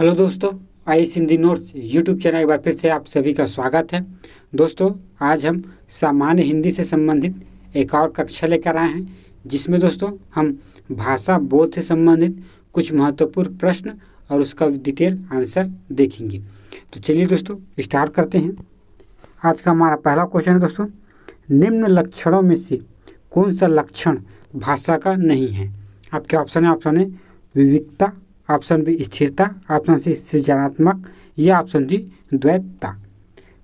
Hello दोस्तों, IAS Hindi notes YouTube channel एक बार फिर से आप सभी का स्वागत है। दोस्तों, आज हम सामान्य हिंदी से संबंधित एक और कक्षा लेकर आए हैं, जिसमें दोस्तों हम भाषा बोध से संबंधित कुछ महत्वपूर्ण प्रश्न और उसका डिटेल आंसर देखेंगे। तो चलिए दोस्तों स्टार्ट करते हैं। आज का हमारा पहला क्वेश्चन है दोस्तों, निम्न लक्षणों में से कौन सा लक्षण भाषा का नहीं है? आपके ऑप्शन है विविधता, ऑप्शन बी स्थिरता, ऑप्शन सी सृजनात्मक या ऑप्शन डी द्वैतता।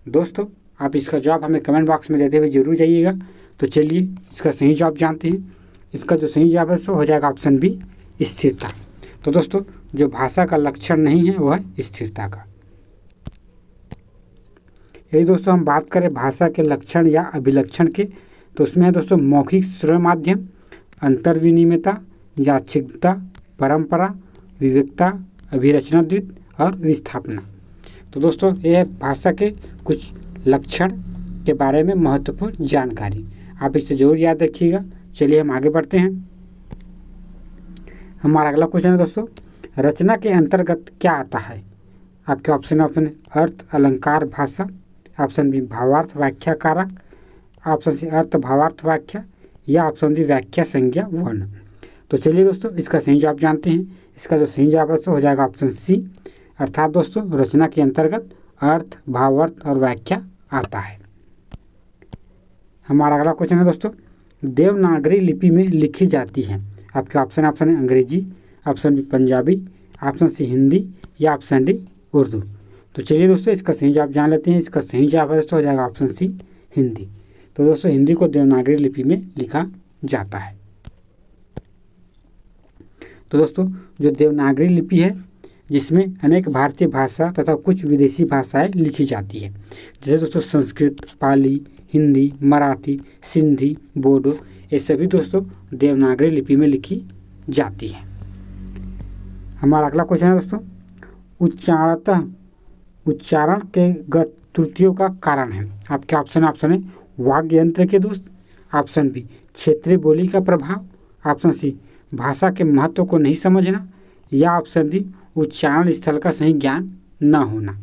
दोस्तों, आप इसका जवाब हमें कमेंट बॉक्स में देते हुए जरूर जाइएगा। तो चलिए इसका सही जवाब जानते हैं। इसका जो सही जवाब है सो हो जाएगा ऑप्शन बी स्थिरता। तो दोस्तों, जो भाषा का लक्षण नहीं है वह है स्थिरता का। यदि दोस्तों हम बात करें भाषा के लक्षण या अभिलक्षण के, तो उसमें है दोस्तों मौखिक श्रव्य माध्यम, अंतर्विनिमयता, यादृच्छिकता, परंपरा, विवेकता, अभिरचना द्वित और विस्थापना। तो दोस्तों, ये है भाषा के कुछ लक्षण के बारे में महत्वपूर्ण जानकारी। आप इसे जरूर याद रखिएगा। चलिए हम आगे बढ़ते हैं। हमारा अगला क्वेश्चन है दोस्तों, रचना के अंतर्गत क्या आता है? आपके ऑप्शन अर्थ, अलंकार, भाषा, ऑप्शन बी भावार्थ, व्याख्या कारक, ऑप्शन सी अर्थ, भावार्थ, व्याख्या या ऑप्शन डी व्याख्या, संज्ञा, वर्ण। तो चलिए दोस्तों इसका सही जवाब जानते हैं। इसका जो सही जवाब है हो जाएगा ऑप्शन सी, अर्थात दोस्तों रचना के अंतर्गत अर्थ, भावार्थ और व्याख्या आता है। हमारा अगला क्वेश्चन है दोस्तों, देवनागरी लिपि में लिखी जाती है। आपके ऑप्शन है Angrezi, option B Punjabi, option C Hindi या ऑप्शन डी उर्दू। तो चलिए दोस्तों इसका सही जवाब जान लेते हैं। इसका सही जवाब है दोस्तों हो जाएगा ऑप्शन सी हिंदी। तो दोस्तों हिंदी को देवनागरी लिपि में लिखा जाता है। तो दोस्तों जो देवनागरी लिपि है, जिसमें अनेक भारतीय भाषा तथा कुछ विदेशी भाषाएं लिखी जाती है, जैसे दोस्तों संस्कृत, पाली, हिंदी, मराठी, सिंधी, बोडो, ये सभी दोस्तों देवनागरी लिपि में लिखी जाती है। हमारा अगला क्वेश्चन है दोस्तों, उच्चारण के गत त्रुटियों का कारण है। आपके ऑप्शन है वाग्य यंत्र के दोष, ऑप्शन बी क्षेत्रीय बोली का प्रभाव, ऑप्शन सी भाषा के महत्व को नहीं समझना या ऑप्शन डी उच्चारण स्थल का सही ज्ञान न होना।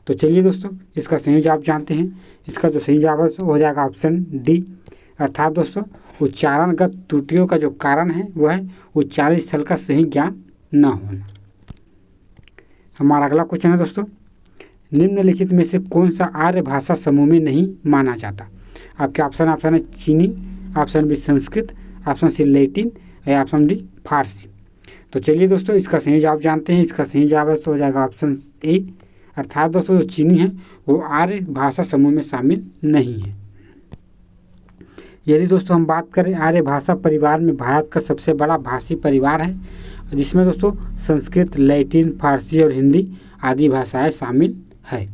तो चलिए दोस्तों इसका सही जवाब जानते हैं। इसका जो सही जवाब हो जाएगा ऑप्शन डी, अर्थात दोस्तों उच्चारणगत त्रुटियों का जो कारण है वह है उच्चारण स्थल का सही ज्ञान न होना। हमारा अगला क्वेश्चन है दोस्तों, निम्नलिखित में से कौन सा आर्य भाषा समूह में नहीं माना जाता? आपके ऑप्शन है चीनी, option B Sanskrit, option C Latin या ऑप्शन डी फारसी। तो चलिए दोस्तों इसका सही जवाब जानते हैं। इसका सही जवाब हो जाएगा ऑप्शन ए, अर्थात दोस्तों जो चीनी है वो आर्य भाषा समूह में शामिल नहीं है। यदि दोस्तों हम बात करें आर्य भाषा परिवार में, भारत का सबसे बड़ा भाषी परिवार है, जिसमें दोस्तों संस्कृत, लैटिन, फारसी और हिंदी आदि भाषाएं शामिल है।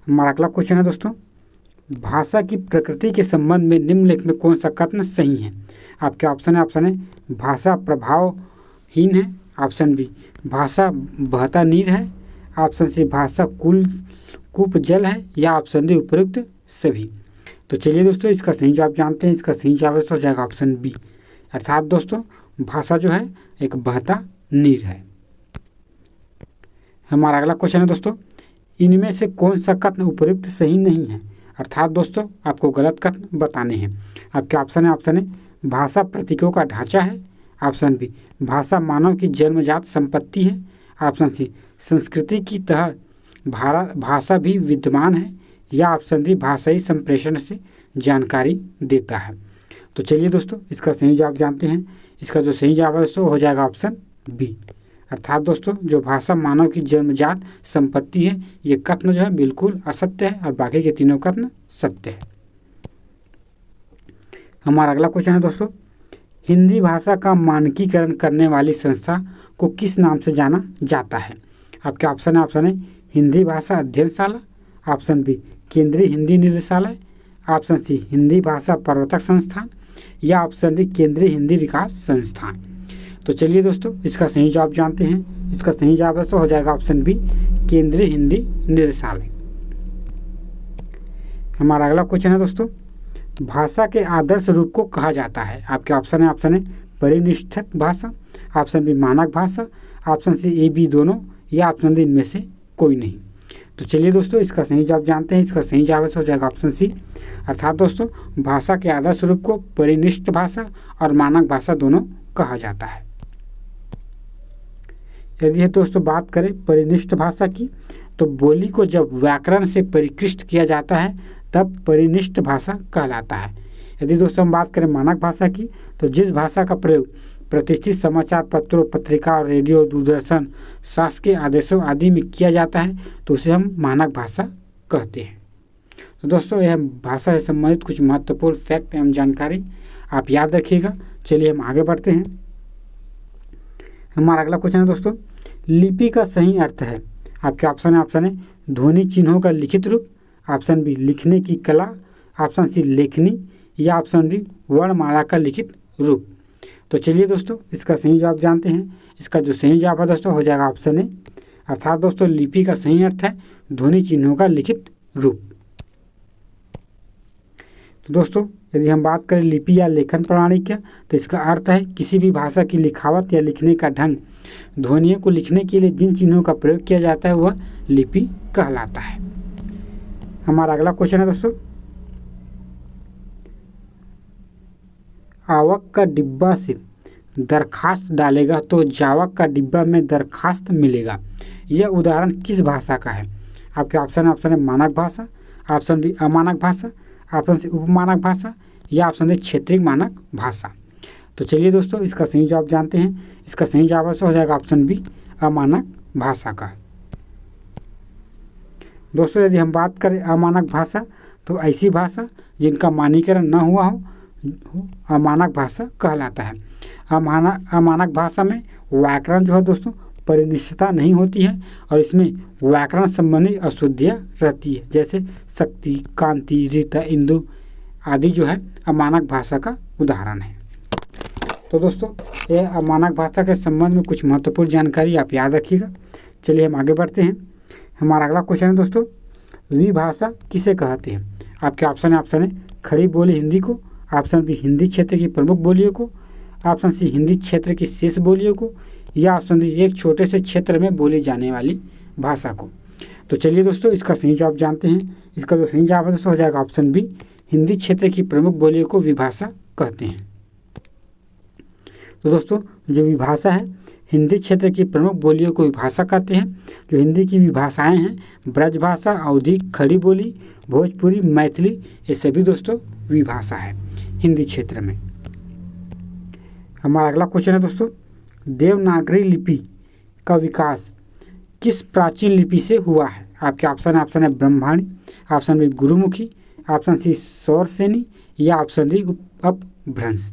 हमारा अगला क्वेश्चन है दोस्तों, भाषा की प्रकृति के संबंध में निम्नलिखित में कौन सा कथन सही है? आपके ऑप्शन है भाषा प्रभावहीन है, ऑप्शन बी भाषा बहता नीर है, ऑप्शन सी भाषा कूप जल है या ऑप्शन डी उपयुक्त सभी। तो चलिए दोस्तों इसका सही जवाब जानते हैं। इसका सही जवाब हो जाएगा ऑप्शन बी, अर्थात दोस्तों भाषा जो है एक बहता नीर है। हमारा अगला क्वेश्चन है दोस्तों, इनमें से कौन सा कथन उपयुक्त सही नहीं है? अर्थात दोस्तों आपको गलत कथन बताने हैं। आपके ऑप्शन है भाषा प्रतीकों का ढांचा है, ऑप्शन बी भाषा मानव की जन्मजात संपत्ति है, ऑप्शन सी संस्कृति की तरह भाषा भी विद्यमान है या ऑप्शन डी भाषाई संप्रेषण से जानकारी देता है। तो चलिए दोस्तों इसका सही जवाब जानते हैं। इसका जो सही जवाब है हो जाएगा ऑप्शन बी, अर्थात दोस्तों जो भाषा मानव की जन्मजात संपत्ति है, ये कथन जो है बिल्कुल असत्य है और बाकी के तीनों कथन सत्य है। हमारा अगला क्वेश्चन है दोस्तों, हिंदी भाषा का मानकीकरण करने वाली संस्था को किस नाम से जाना जाता है? आपके ऑप्शन है हिंदी भाषा अध्ययनशाला, ऑप्शन बी केंद्रीय हिंदी निदेशालय, ऑप्शन सी हिंदी भाषा प्रवर्तक संस्थान या ऑप्शन डी केंद्रीय हिंदी विकास संस्थान। तो चलिए दोस्तों इसका सही जवाब जानते हैं। इसका सही जवाब तो हो जाएगा ऑप्शन बी केंद्रीय हिंदी निदेशालय। हमारा अगला क्वेश्चन है दोस्तों, भाषा के आदर्श रूप को कहा जाता है। आपके ऑप्शन है परिनिष्ठित भाषा, ऑप्शन बी मानक भाषा, ऑप्शन सी ए बी दोनों, या ऑप्शन डी इनमें से कोई नहीं। तो चलिए दोस्तों इसका सही जवाब जानते हैं। इसका सही जवाब हो जाएगा ऑप्शन सी, अर्थात दोस्तों भाषा के आदर्श रूप को परिनिष्ठ भाषा और मानक भाषा दोनों कहा जाता है। यदि दोस्तों बात करें परिनिष्ठ भाषा की, तो बोली को जब व्याकरण से परिकृष्ट किया जाता है तब परिनिष्ठ भाषा कहलाता है। यदि दोस्तों हम बात करें मानक भाषा की, तो जिस भाषा का प्रयोग प्रतिष्ठित समाचार पत्रों, पत्रिका और रेडियो, दूरदर्शन, शासकीय आदेशों आदि में किया जाता है तो उसे हम मानक भाषा कहते हैं। तो दोस्तों यह भाषा से संबंधित कुछ महत्वपूर्ण फैक्ट एवं जानकारी आप याद रखिएगा। चलिए हम आगे बढ़ते हैं। हमारा अगला क्वेश्चन है दोस्तों, लिपि का सही अर्थ है। आपके ऑप्शन है ध्वनि चिन्हों का लिखित रूप, ऑप्शन बी लिखने की कला, ऑप्शन सी लेखनी, या ऑप्शन डी वर्णमाला का लिखित रूप। तो चलिए दोस्तों इसका सही जवाब जानते हैं। इसका जो सही जवाब है दोस्तों हो जाएगा ऑप्शन ए, अर्थात दोस्तों लिपि का सही अर्थ है ध्वनि चिन्हों का लिखित रूप। तो दोस्तों यदि हम बात करें लिपि या लेखन प्रणाली का, तो इसका अर्थ है किसी भी भाषा की लिखावट या लिखने का ढंग। ध्वनियों को लिखने के लिए जिन चिन्हों का प्रयोग किया जाता है वह लिपि कहलाता है। हमारा अगला क्वेश्चन है दोस्तों, आवक का डिब्बा से दरखास्त डालेगा तो जावक का डिब्बा में दरखास्त मिलेगा। यह उदाहरण किस भाषा का है? आपके ऑप्शन है मानक भाषा, ऑप्शन बी अमानक भाषा, ऑप्शन सी उपमानक भाषा, या ऑप्शन डी क्षेत्रीय मानक भाषा। तो चलिए दोस्तों इसका सही जवाब जानते हैं। इसका सही जवाब हो जाएगा ऑप्शन बी अमानक भाषा का। दोस्तों यदि हम बात करें अमानक भाषा, तो ऐसी भाषा जिनका मानकीकरण न हुआ हो अमानक भाषा कहलाता है। अमानक भाषा में व्याकरण जो है दोस्तों परिनिष्ठता नहीं होती है और इसमें व्याकरण संबंधी अशुद्धियाँ रहती है, जैसे शक्ति, कांति, रीता, इंदु आदि जो है अमानक भाषा का उदाहरण है। तो दोस्तों यह अमानक भाषा के संबंध में कुछ महत्वपूर्ण जानकारी आप याद रखिएगा। चलिए हम आगे बढ़ते हैं। हमारा अगला क्वेश्चन है दोस्तों, विभाषा किसे कहते हैं? आपके ऑप्शन है खड़ी बोली हिंदी को, ऑप्शन बी हिंदी क्षेत्र की प्रमुख बोलियों को, ऑप्शन सी हिंदी क्षेत्र की शेष बोलियों को, या ऑप्शन डी एक छोटे से क्षेत्र में बोली जाने वाली भाषा को। तो चलिए दोस्तों इसका सही जवाब जानते हैं। इसका जो सही जवाब है दोस्तों हो जाएगा ऑप्शन बी हिंदी क्षेत्र की प्रमुख बोलियों को विभाषा कहते हैं। तो दोस्तों जो विभाषा है हिंदी क्षेत्र की प्रमुख बोलियों को विभाषा कहते हैं। जो हिंदी की विभाषाएं हैं ब्रजभाषा, अवधी, खड़ी बोली, भोजपुरी, मैथिली, ये सभी दोस्तों विभाषा है हिंदी क्षेत्र में। हमारा अगला क्वेश्चन है दोस्तों, देवनागरी लिपि का विकास किस प्राचीन लिपि से हुआ है? आपके ऑप्शन है Brahmani, option B Gurmukhi, option C Sauraseni, या ऑप्शन डी अपभ्रंश।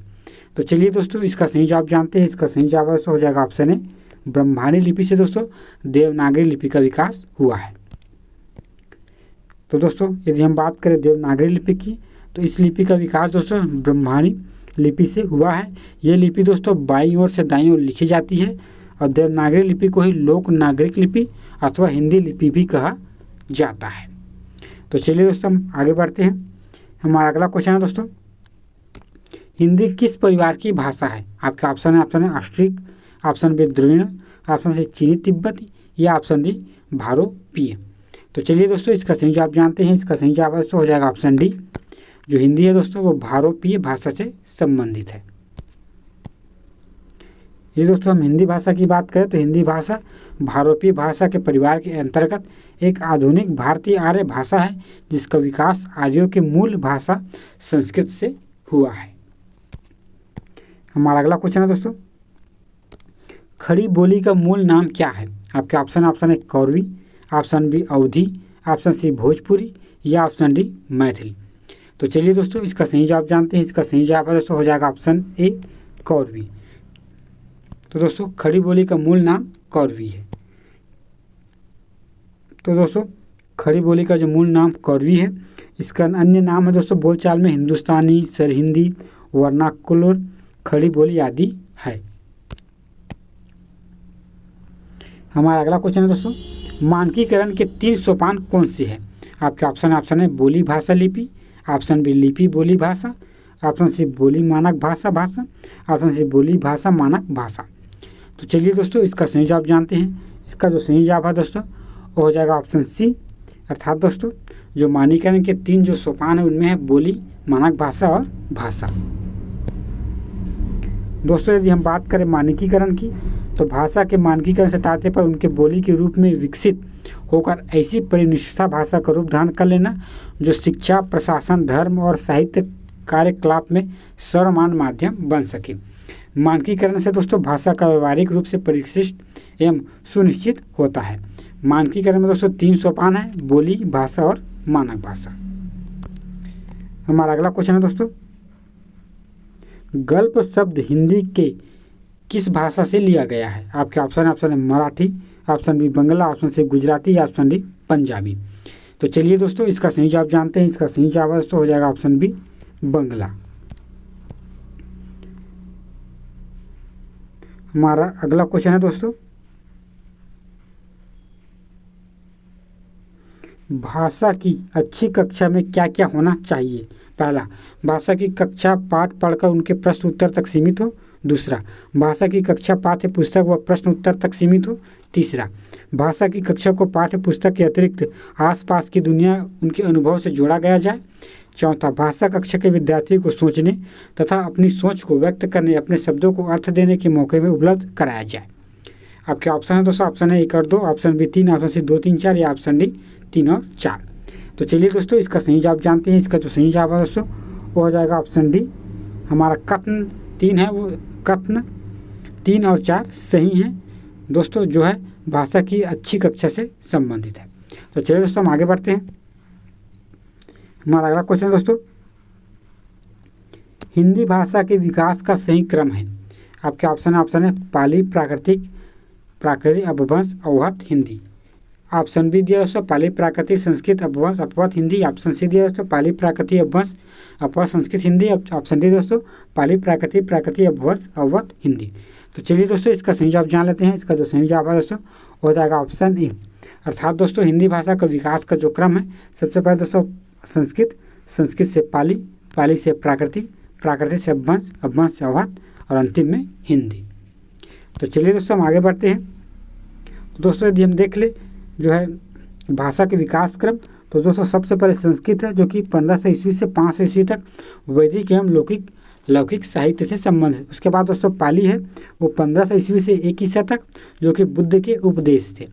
तो चलिए दोस्तों इसका सही जवाब जानते हैं। इसका सही जवाब हो जाएगा ऑप्शन ए ब्रह्माणी लिपि से दोस्तों देवनागरी लिपि का विकास हुआ है। तो दोस्तों यदि हम बात करें देवनागरी लिपि की, तो इस लिपि का विकास दोस्तों ब्रह्माणी लिपि से हुआ है। ये लिपि दोस्तों बाईं ओर से दाईं ओर लिखी जाती है और देवनागरी लिपि को ही लोक नागरिक लिपि अथवा हिंदी लिपि भी कहा जाता है। तो चलिए दोस्तों हम आगे बढ़ते हैं। हमारा अगला क्वेश्चन है दोस्तों, हिंदी किस परिवार की भाषा है? आपके ऑप्शन है Austric, option B Dravid, option C चीनी तिब्बती, या ऑप्शन डी भारोपीय। तो चलिए दोस्तों इसका सही जवाब जानते हैं। इसका सही जवाब हो जाएगा ऑप्शन डी। जो हिंदी है दोस्तों वो भारोपीय भाषा से संबंधित है। ये दोस्तों हम हिंदी भाषा की बात करें तो हिंदी भाषा भारोपीय भाषा के परिवार के अंतर्गत एक आधुनिक भारतीय आर्य भाषा है जिसका विकास आर्यों के मूल भाषा संस्कृत से हुआ है। हमारा अगला क्वेश्चन है दोस्तों, खड़ी बोली का मूल नाम क्या है? आपके ऑप्शन है कौरवी, ऑप्शन बी अवधी, ऑप्शन सी भोजपुरी, या ऑप्शन डी मैथिली। तो चलिए दोस्तों इसका सही जवाब जानते हैं। इसका सही जवाब दोस्तों हो जाएगा ऑप्शन ए कौरवी। तो दोस्तों खड़ी बोली का मूल नाम कौरवी है। तो दोस्तों खड़ी बोली का जो मूल नाम कौरवी है, इसका अन्य नाम है दोस्तों बोलचाल में हिंदुस्तानी, सरहिंदी, वर्नाकुलर, खड़ी बोली आदि है। हमारा अगला क्वेश्चन है दोस्तों, मानकीकरण के 3 सोपान कौन से हैं? आपके ऑप्शन है बोली भाषा लिपि, ऑप्शन बी लिपि बोली भाषा, ऑप्शन सी बोली मानक भाषा, ऑप्शन सी बोली भाषा मानक भाषा। तो चलिए दोस्तों इसका सही जवाब जानते हैं। इसका जो सही जवाब है दोस्तों वो हो जाएगा ऑप्शन सी, अर्थात दोस्तों जो मानकीकरण के 3 जो सोपान है उनमें है बोली, मानक भाषा और भाषा। दोस्तों यदि हम बात करें मानकीकरण की, तो भाषा के मानकीकरण से तात्पर्य पर उनके बोली के रूप में विकसित होकर ऐसी परिनिष्ठा भाषा का रूप धारण कर लेना जो शिक्षा, प्रशासन, धर्म और साहित्य कार्यकलाप में सर्वमान्य माध्यम बन सके। मानकीकरण से दोस्तों भाषा का व्यवहारिक रूप से परिशिष्ट एवं सुनिश्चित होता है। मानकीकरण में दोस्तों 3 सोपान है, बोली, भाषा और मानक भाषा। हमारा अगला क्वेश्चन है दोस्तों, गल्प शब्द हिंदी के किस भाषा से लिया गया है? आपके ऑप्शन है Marathi, option B Bangla, option C Gujarati, option D Punjabi. तो चलिए दोस्तों इसका सही जवाब जानते हैं। इसका सही जवाब दोस्तों हो जाएगा ऑप्शन बी बंगला। हमारा अगला क्वेश्चन है दोस्तों, भाषा की अच्छी कक्षा में क्या क्या होना चाहिए? पहला, भाषा की कक्षा पाठ पढ़कर उनके प्रश्न उत्तर तक सीमित हो। दूसरा, भाषा की कक्षा पाठ्य पुस्तक व प्रश्न उत्तर तक सीमित हो। तीसरा, भाषा की कक्षा को पाठ्य पुस्तक के अतिरिक्त आसपास की दुनिया उनके अनुभव से जोड़ा गया जाए। चौथा, भाषा कक्षा के विद्यार्थी को सोचने तथा अपनी सोच को व्यक्त करने, अपने शब्दों को अर्थ देने के मौके में उपलब्ध कराया जाए। आपके ऑप्शन है दोस्तों, ऑप्शन है 1 और 2, ऑप्शन बी 3, ऑप्शन सी 2, 3, 4 या ऑप्शन डी 3 और 4। तो चलिए दोस्तों इसका सही जवाब जानते हैं। इसका जो सही जवाब है दोस्तों वो हो जाएगा ऑप्शन डी। हमारा कथन 3 है, वो कथन 3 और 4 सही हैं दोस्तों, जो है भाषा की अच्छी कक्षा से संबंधित है। तो चलिए दोस्तों हम आगे बढ़ते हैं। हमारा अगला क्वेश्चन है दोस्तों, हिंदी भाषा के विकास का सही क्रम है? आपके ऑप्शन है पाली, प्राकृतिक, प्राकृतिक, अपभ्रंश, अवहट, हिंदी। ऑप्शन बी दिया दोस्तों पाली, प्राकृतिक, संस्कृत, अपभ्रंश, अपवत, हिंदी। ऑप्शन सी दिया दोस्तों पाली, प्राकृतिक, अपभ्रंश, अपवत, संस्कृत, हिंदी। ऑप्शन डी दोस्तों पाली, प्राकृतिक, प्राकृतिक, अपभ्रंश, अववत, हिंदी। तो चलिए दोस्तों इसका सही जवाब जान लेते हैं। इसका जो सही जवाब है दोस्तों हो जाएगा ऑप्शन ए, अर्थात दोस्तों हिंदी भाषा का विकास का जो क्रम है, सबसे पहले दोस्तों संस्कृत, संस्कृत से पाली, पाली से प्राकृतिक, प्राकृतिक से अपभ्रंश, अपभ्रंश से अवहट और अंतिम में हिंदी। तो चलिए दोस्तों हम आगे बढ़ते हैं। तो दोस्तों यदि हम देख ले जो है भाषा के विकास क्रम, तो दोस्तों सबसे पहले संस्कृत है जो कि 1500 ईस्वी से 500 ईस्वी तक वैदिक एवं लौकिक साहित्य से संबंधित। उसके बाद दोस्तों पाली है, वो 1500 ईस्वी से 1 ईसा तक जो कि बुद्ध के उपदेश थे।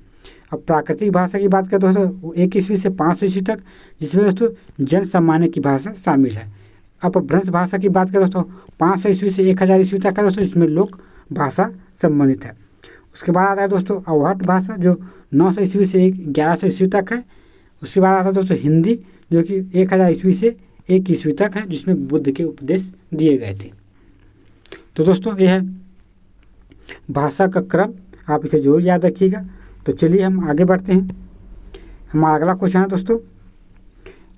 अब प्राकृतिक भाषा की बात करें दोस्तों 1 ईस्वी से 500 ईस्वी तक, जिसमें दोस्तों जन सामान्य की भाषा शामिल है। अपभ्रंश भाषा की बात करें दोस्तों 500 ईस्वी से 1000 ईस्वी तक है दोस्तों, इसमें लोक भाषा संबंधित है। उसके बाद आता है दोस्तों अवहट भाषा जो 900 ईस्वी से 1100 ईस्वी तक है। उसके बाद आता है दोस्तों हिंदी जो कि 1000 ईस्वी से 1 ईस्वी तक है, जिसमें बुद्ध के उपदेश दिए गए थे। तो दोस्तों यह है भाषा का क्रम, आप इसे जरूर याद रखिएगा। तो चलिए हम आगे बढ़ते हैं। हमारा अगला क्वेश्चन है दोस्तों,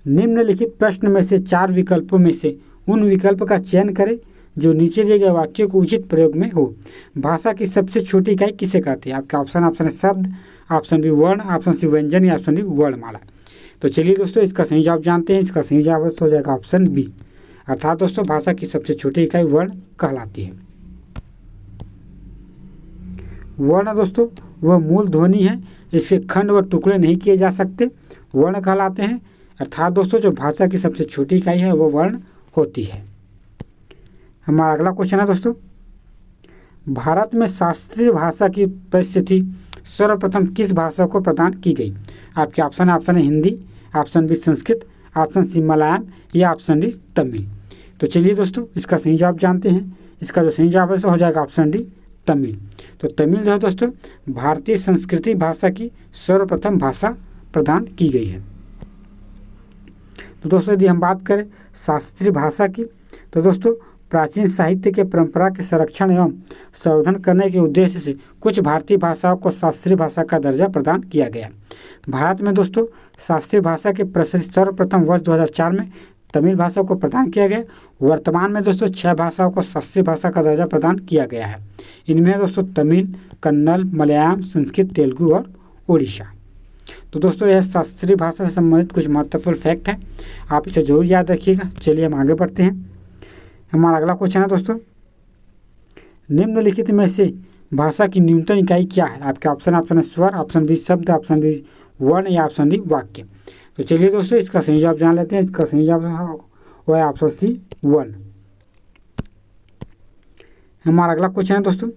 निम्नलिखित प्रश्न में से 4 विकल्पों में से उन विकल्प का चयन करें जो नीचे दिए गए वाक्यों को उचित प्रयोग में हो। भाषा की सबसे छोटी इकाई किसे कहते हैं? आपका ऑप्शन है शब्द, ऑप्शन बी वर्ण, ऑप्शन सी व्यंजन या ऑप्शन डी वर्णमाला। तो चलिए दोस्तों इसका सही जवाब जानते हैं। इसका सही जवाब हो जाएगा ऑप्शन बी, अर्थात दोस्तों भाषा की सबसे छोटी इकाई वर्ण कहलाती है। वर्ण दोस्तों वह मूल ध्वनि है, इसके खंड व टुकड़े नहीं किए जा सकते, वर्ण कहलाते हैं। अर्थात दोस्तों जो भाषा की सबसे छोटी इकाई है वो वर्ण होती है। हमारा अगला क्वेश्चन है दोस्तों, भारत में शास्त्रीय भाषा की परिस्थिति सर्वप्रथम किस भाषा को प्रदान की गई? आपके ऑप्शन है Hindi, option B Sanskrit, option C Malayalam या ऑप्शन डी तमिल। तो चलिए दोस्तों इसका सही जवाब जानते हैं। इसका जो सही जवाब है हो जाएगा ऑप्शन डी तमिल। तो तमिल जो है दोस्तों भारतीय संस्कृति भाषा की सर्वप्रथम भाषा प्रदान की गई है। तो दोस्तों यदि हम बात करें शास्त्रीय भाषा की, तो दोस्तों प्राचीन साहित्य के परंपरा के संरक्षण एवं संवर्धन करने के उद्देश्य से कुछ भारतीय भाषाओं को शास्त्रीय भाषा का दर्जा प्रदान किया गया। भारत में दोस्तों शास्त्रीय भाषा के सर्वप्रथम वर्ष 2004 में तमिल भाषा को प्रदान किया गया। वर्तमान में दोस्तों 6 भाषाओं को शास्त्रीय भाषा का दर्जा प्रदान किया गया है। इनमें दोस्तों तमिल, कन्नड़, मलयालम, संस्कृत, तेलुगु और उड़ीसा। तो दोस्तों यह शास्त्रीय भाषा से संबंधित कुछ महत्वपूर्ण फैक्ट है, आप इसे जरूर याद रखिएगा। चलिए हम आगे बढ़ते हैं। हमारा अगला क्वेश्चन है दोस्तों, निम्नलिखित में से भाषा की न्यूनतम इकाई क्या है? आपके ऑप्शन है स्वर, ऑप्शन बी शब्द, ऑप्शन बी वर्ण या ऑप्शन डी वाक्य। तो चलिए दोस्तों इसका सही जवाब जान लेते हैं। इसका सही जवाब वो है ऑप्शन सी वर्ण। हमारा अगला क्वेश्चन है दोस्तों,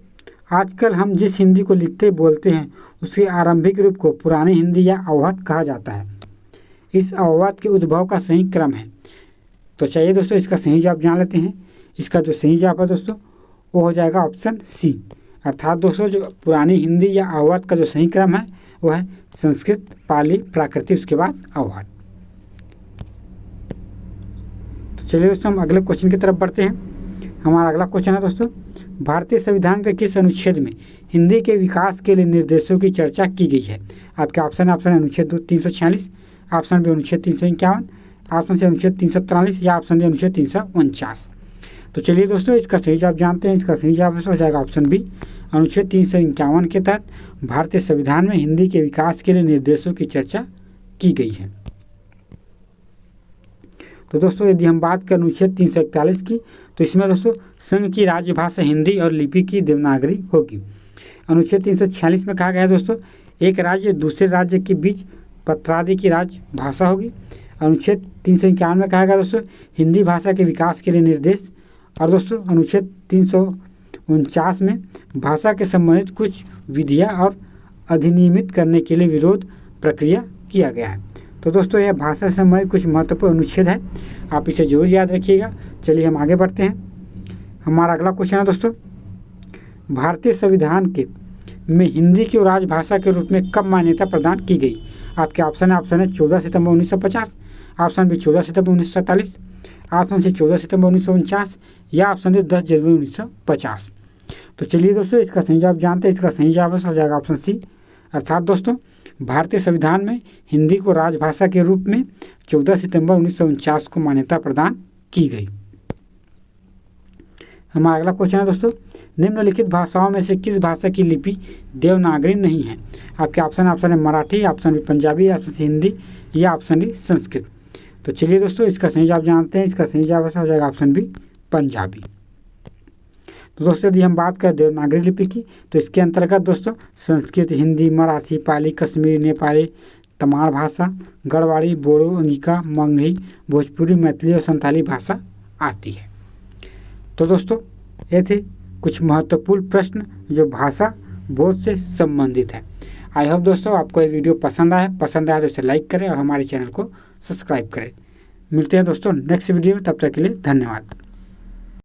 आजकल हम जिस हिंदी को लिखते बोलते हैं उसके आरंभिक रूप को पुरानी हिंदी या अवहत कहा जाता है। इस अवहत के उद्भव का सही क्रम है। तो चलिए दोस्तों इसका सही जवाब जान लेते हैं। इसका जो सही जवाब है दोस्तों वो हो जाएगा ऑप्शन सी, अर्थात दोस्तों जो पुरानी हिंदी या अवहत का जो सही क्रम है वो है संस्कृत, पाली, प्राकृतिक, उसके बाद अवहत। तो चलिए दोस्तों हम अगले क्वेश्चन की तरफ बढ़ते हैं। हमारा अगला क्वेश्चन है दोस्तों, भारतीय संविधान के किस अनुच्छेद में हिंदी के विकास के लिए निर्देशों की चर्चा की गई है? आपके ऑप्शन है अनुच्छेद 346, ऑप्शन बी अनुच्छेद 351, ऑप्शन सी अनुच्छेद 343 या ऑप्शन डी अनुच्छेद 349। तो चलिए दोस्तों इसका सही जवाब जानते हैं। इसका सही जवाब हो जाएगा ऑप्शन बी, अनुच्छेद 351 के तहत भारतीय संविधान में हिंदी के विकास के लिए निर्देशों की चर्चा की गई है। तो दोस्तों यदि हम बात करें अनुच्छेद 341 की, तो इसमें दोस्तों संघ की राज्य भाषा हिंदी और लिपि की देवनागरी होगी। अनुच्छेद 346 में कहा गया है दोस्तों एक राज्य दूसरे राज्य के बीच पत्रादि की राज्य भाषा होगी। अनुच्छेद 351 में कहा गया दोस्तों हिंदी भाषा के विकास के लिए निर्देश। और दोस्तों अनुच्छेद 349 में भाषा के संबंधित कुछ विधियाँ और अधिनियमित करने के लिए विरोध प्रक्रिया किया गया है। तो दोस्तों यह भाषा से संबंधित कुछ महत्वपूर्ण अनुच्छेद है, आप इसे जरूर याद रखिएगा। चलिए हम आगे बढ़ते हैं। हमारा अगला क्वेश्चन है दोस्तों, भारतीय संविधान के में हिंदी की राजभाषा के रूप में कब मान्यता प्रदान की गई? आपके ऑप्शन है 14 सितंबर 1950, ऑप्शन बी 14 सितंबर 1947, ऑप्शन सी 14 सितंबर 1949 या ऑप्शन डी 10 जनवरी 1950। तो चलिए दोस्तों इसका सही जवाब जानते हैं। इसका सही जवाब हो जाएगा ऑप्शन सी, अर्थात दोस्तों भारतीय संविधान में हिंदी को राजभाषा के रूप में 14 सितंबर 1949 को मान्यता प्रदान की गई। हमारा अगला क्वेश्चन है दोस्तों, निम्नलिखित भाषाओं में से किस भाषा की लिपि देवनागरी नहीं है? आपके ऑप्शन है Marathi, option B Punjabi, option C Hindi या ऑप्शन डी संस्कृत। तो चलिए दोस्तों इसका सही जवाब जानते हैं। इसका सही जवाब हो जाएगा ऑप्शन बी पंजाबी। तो दोस्तों यदि हम बात करें देवनागरी लिपि की, तो इसके अंतर्गत दोस्तों संस्कृत, हिंदी, मराठी, पाली, कश्मीरी, नेपाली, तमाड़ भाषा, गढ़वाड़ी, बोडो, अंगिका, मंगही, भोजपुरी, मैथिली और संताली भाषा आती है। तो दोस्तों ये थे कुछ महत्वपूर्ण प्रश्न जो भाषा बोध से संबंधित है। आई होप दोस्तों आपको ये वीडियो पसंद आया तो इसे लाइक करें और हमारे चैनल को सब्सक्राइब करें। मिलते हैं दोस्तों नेक्स्ट वीडियो में, तब तक के लिए धन्यवाद।